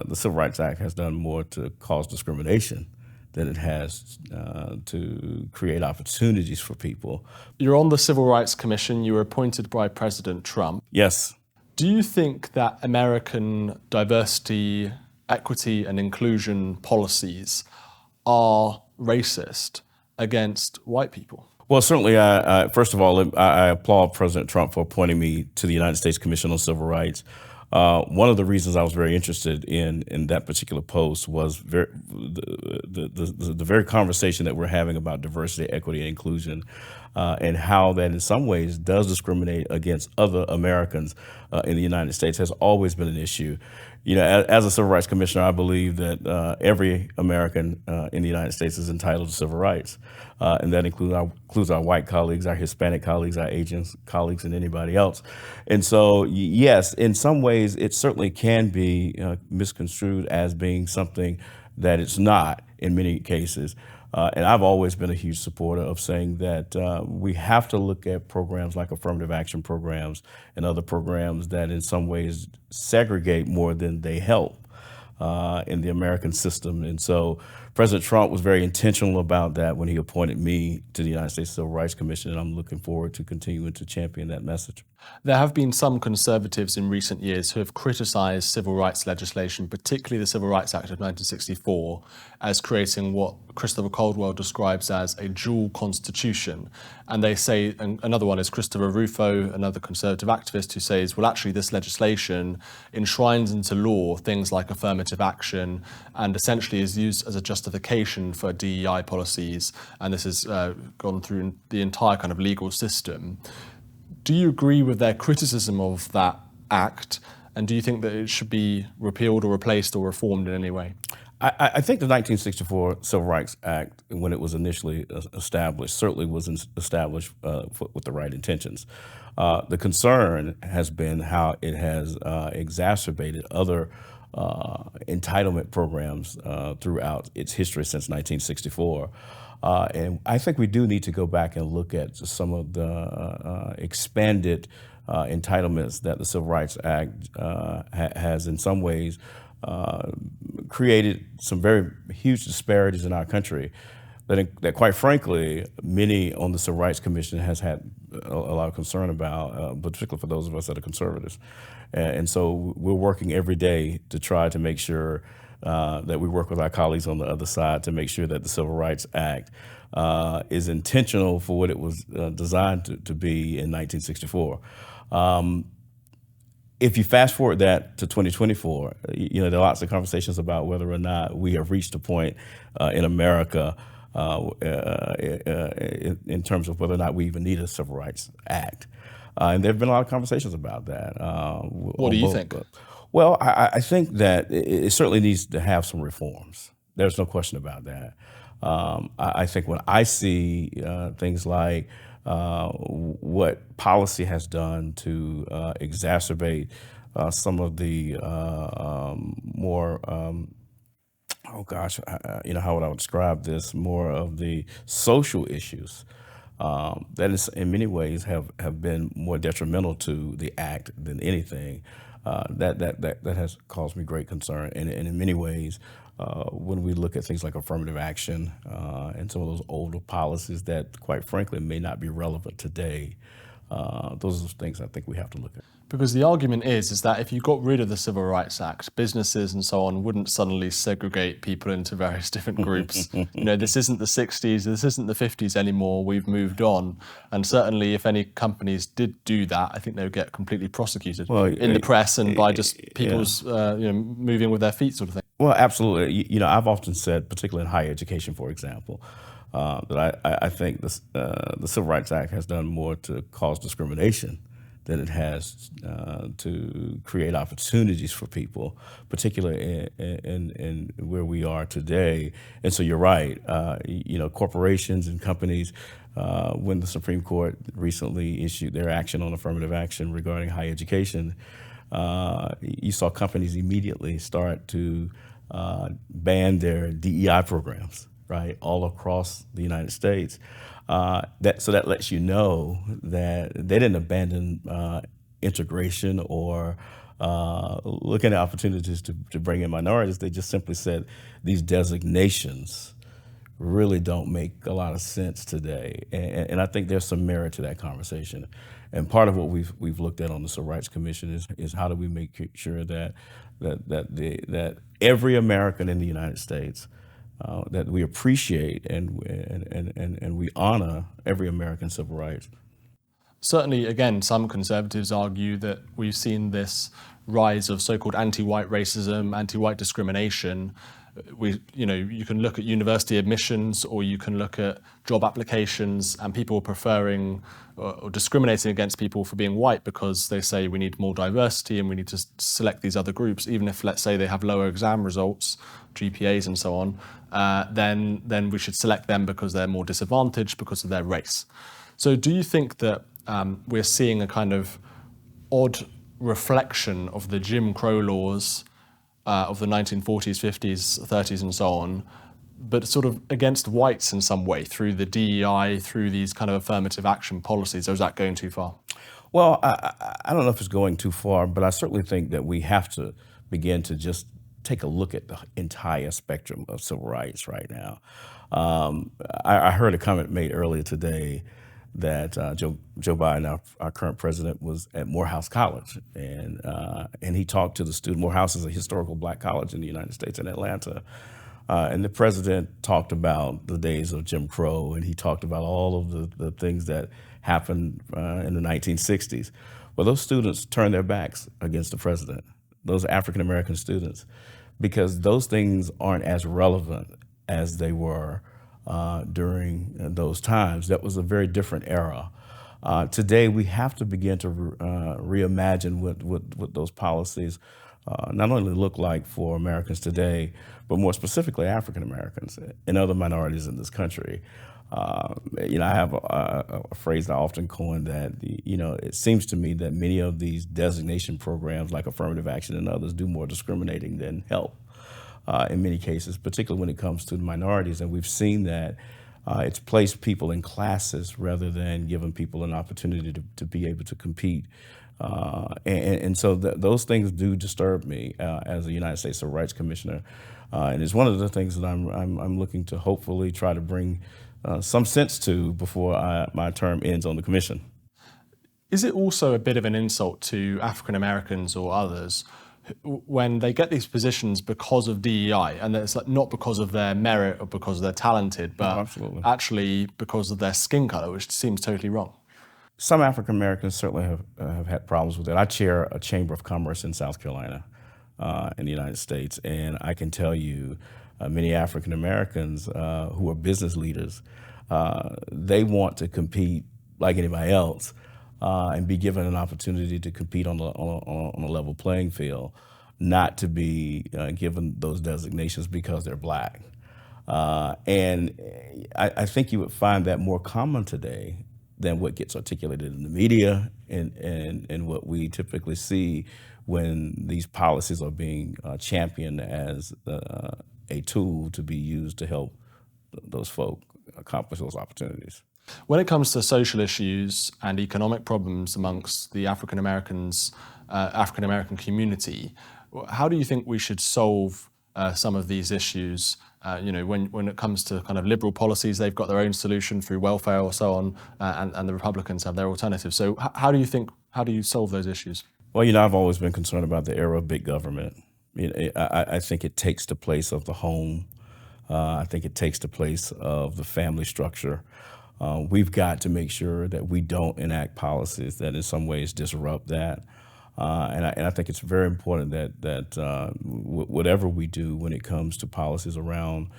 the Civil Rights Act has done more to cause discrimination than it has to create opportunities for people. You're on the Civil Rights Commission. You were appointed by President Trump. Yes. Do you think that American diversity, equity, and inclusion policies are racist against white people? Well, certainly, first of all, I applaud President Trump for appointing me to the United States Commission on Civil Rights. One of the reasons I was very interested in that particular post was the very conversation that we're having about diversity, equity, and inclusion, and how that in some ways does discriminate against other Americans in the United States has always been an issue. You know, as a civil rights commissioner, I believe that every American in the United States is entitled to civil rights, and that includes our white colleagues, our Hispanic colleagues, our Asian colleagues, and anybody else. And so, yes, in some ways, it certainly can be misconstrued as being something that it's not in many cases. And I've always been a huge supporter of saying that we have to look at programs like affirmative action programs and other programs that in some ways segregate more than they help in the American system. And so President Trump was very intentional about that when he appointed me to the United States Civil Rights Commission, and I'm looking forward to continuing to champion that message. There have been some conservatives in recent years who have criticized civil rights legislation, particularly the Civil Rights Act of 1964, as creating what Christopher Caldwell describes as a dual constitution. And they say, and another one is Christopher Rufo, another conservative activist, who says, well, actually, this legislation enshrines into law things like affirmative action and essentially is used as a justification for DEI policies. And this has gone through the entire kind of legal system. Do you agree with their criticism of that act? And do you think that it should be repealed or replaced or reformed in any way? I think the 1964 Civil Rights Act, when it was initially established, certainly was established with the right intentions. The concern has been how it has exacerbated other entitlement programs throughout its history since 1964. And I think we do need to go back and look at some of the expanded entitlements that the Civil Rights Act has in some ways created some very huge disparities in our country that quite frankly, many on the Civil Rights Commission has had a lot of concern about, particularly for those of us that are conservatives. And so we're working every day to try to make sure that we work with our colleagues on the other side to make sure that the Civil Rights Act is intentional for what it was designed to be in 1964. If you fast forward that to 2024, you know, there are lots of conversations about whether or not we have reached a point in America in terms of whether or not we even need a Civil Rights Act. And there have been a lot of conversations about that. What do you think? Well, I think that it certainly needs to have some reforms. There's no question about that. I think when I see things like what policy has done to exacerbate some of the more, you know, how would I describe this? More of the social issues that is in many ways have been more detrimental to the act than anything. That has caused me great concern, and in many ways, when we look at things like affirmative action and some of those older policies that, quite frankly, may not be relevant today, those are things I think we have to look at. Because the argument is that if you got rid of the Civil Rights Act, businesses and so on wouldn't suddenly segregate people into various different groups. You know, this isn't the 60s, this isn't the 50s anymore, we've moved on. And certainly if any companies did do that, I think they would get completely prosecuted in the press and by just people's you know, moving with their feet sort of thing. Well, absolutely. You know, I've often said, particularly in higher education, for example, that I think the Civil Rights Act has done more to cause discrimination than it has to create opportunities for people, particularly in where we are today. And so you're right. You know, corporations and companies, when the Supreme Court recently issued their action on affirmative action regarding higher education, you saw companies immediately start to ban their DEI programs, right, all across the United States. So that lets you know that they didn't abandon integration or looking at opportunities to bring in minorities, they just simply said these designations really don't make a lot of sense today. And I think there's some merit to that conversation. And part of what we've looked at on the Civil Rights Commission is how do we make sure that every American in the United States, that we appreciate and we honor every American civil rights. Certainly, again, some conservatives argue that we've seen this rise of so-called anti-white racism, anti-white discrimination. You can look at university admissions, or you can look at job applications, and people preferring or discriminating against people for being white because they say we need more diversity and we need to select these other groups, even if, let's say, they have lower exam results, GPAs and so on, then we should select them because they're more disadvantaged because of their race. So do you think that we're seeing a kind of odd reflection of the Jim Crow laws of the 1940s, 50s, 30s and so on, but sort of against whites in some way through the DEI, through these kind of affirmative action policies, or is that going too far? Well, I don't know if it's going too far, but I certainly think that we have to begin to just take a look at the entire spectrum of civil rights right now. I heard a comment made earlier today that Joe Biden, our current president, was at Morehouse College, and he talked to the student. Morehouse is a historical black college in the United States in Atlanta, and the president talked about the days of Jim Crow, and he talked about all of the things that happened in the 1960s. Well, those students turned their backs against the president, those African American students, because those things aren't as relevant as they were during those times. That was a very different era. Today, we have to begin to reimagine what those policies not only look like for Americans today, but more specifically African Americans and other minorities in this country. I have a phrase that I often coin that, it seems to me that many of these designation programs like affirmative action and others do more discriminating than help. In many cases, particularly when it comes to minorities. And we've seen that it's placed people in classes rather than giving people an opportunity to be able to compete. And so those things do disturb me as a United States Civil Rights Commissioner. And it's one of the things that I'm looking to hopefully try to bring some sense to before my term ends on the commission. Is it also a bit of an insult to African Americans or others when they get these positions because of DEI, and it's like not because of their merit or because they're talented, but actually because of their skin color, which seems totally wrong? Some African Americans certainly have had problems with it. I chair a chamber of commerce in South Carolina, in the United States, and I can tell you many African Americans who are business leaders, they want to compete like anybody else. And be given an opportunity to compete on a level playing field, not to be given those designations because they're black. And I think you would find that more common today than what gets articulated in the media and what we typically see when these policies are being championed as a tool to be used to help those folk accomplish those opportunities. When it comes to social issues and economic problems amongst the African American community, how do you think we should solve some of these issues? When it comes to kind of liberal policies, they've got their own solution through welfare or so on, and the Republicans have their alternative. So how do you solve those issues? Well, I've always been concerned about the era of big government. I think it takes the place of the home. I think it takes the place of the family structure. We've got to make sure that we don't enact policies that in some ways disrupt that. And I think it's very important that whatever we do when it comes to policies around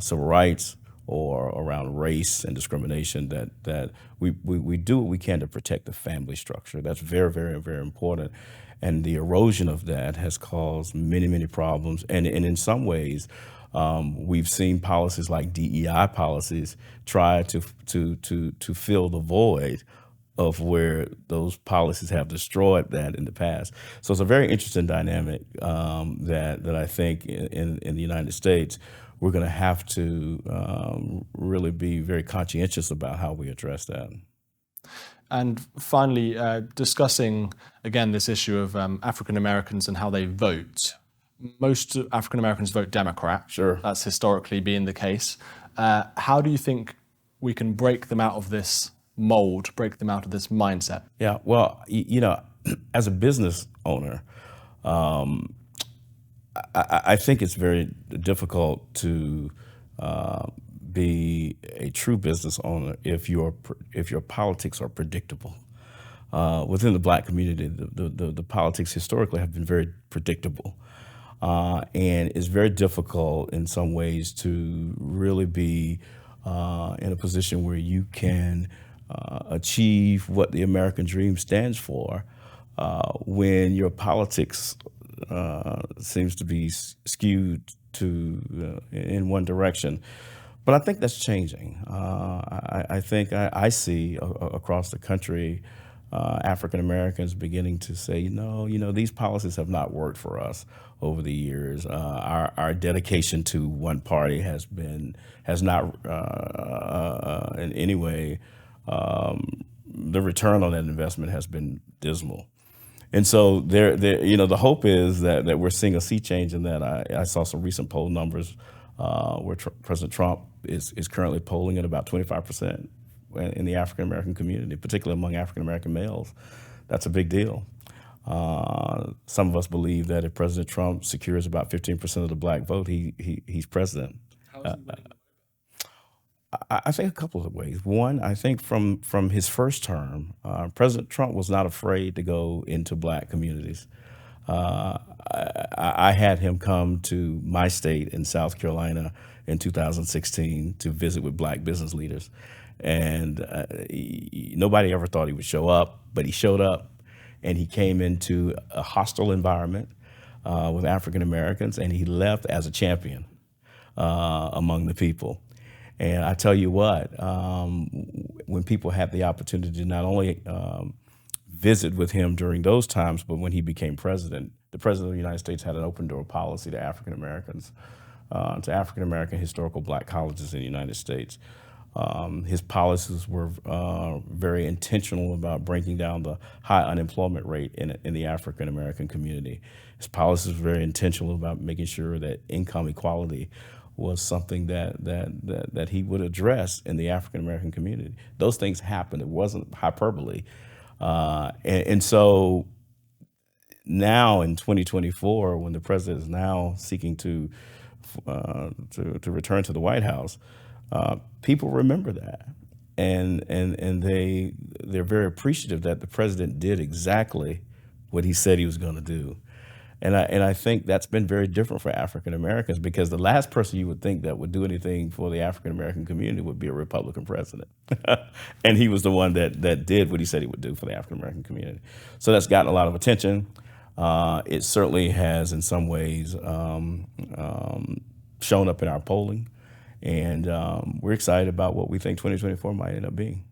civil rights or around race and discrimination, that we do what we can to protect the family structure. That's very, very, very important. And the erosion of that has caused many, many problems. And in some ways, we've seen policies like DEI policies try to fill the void of where those policies have destroyed that in the past. So it's a very interesting dynamic that I think in the United States we're going to have to really be very conscientious about how we address that. And finally, discussing again this issue of African Americans and how they vote. Most African Americans vote Democrat. Sure. That's historically been the case. How do you think we can break them out of this mold, break them out of this mindset? Yeah, well, you know, as a business owner, I think it's very difficult to be a true business owner if your politics are predictable. Within the Black community, the politics historically have been very predictable, and it's very difficult in some ways to really be in a position where you can achieve what the American dream stands for when your politics seems to be skewed to in one direction. But I think that's changing. I think I see across the country African Americans beginning to say, no, these policies have not worked for us over the years. Our dedication to one party has not in any way. The return on that investment has been dismal. And so the hope is that we're seeing a sea change in that. I saw some recent poll numbers where President Trump is currently polling at about 25% in the African American community, particularly among African American males. That's a big deal. Some of us believe that if President Trump secures about 15% of the Black vote, he's president. How is he winning? I think a couple of ways. One, I think from his first term, President Trump was not afraid to go into Black communities. I had him come to my state in South Carolina in 2016 to visit with Black business leaders. And nobody ever thought he would show up, but he showed up, and he came into a hostile environment with African Americans, and he left as a champion among the people. And I tell you what, when people had the opportunity to not only visit with him during those times, but when he became president, the president of the United States had an open door policy to African Americans, to African American historical Black colleges in the United States. His policies were very intentional about breaking down the high unemployment rate in the African American community. His policies were very intentional about making sure that income equality was something that he would address in the African American community. Those things happened. It wasn't hyperbole. And so now in 2024, when the president is now seeking to return to the White House, people remember that, and they're very appreciative that the president did exactly what he said he was going to do. And I think that's been very different for African Americans, because the last person you would think that would do anything for the African American community would be a Republican president. And he was the one that did what he said he would do for the African American community. So that's gotten a lot of attention. It certainly has in some ways shown up in our polling. And we're excited about what we think 2024 might end up being.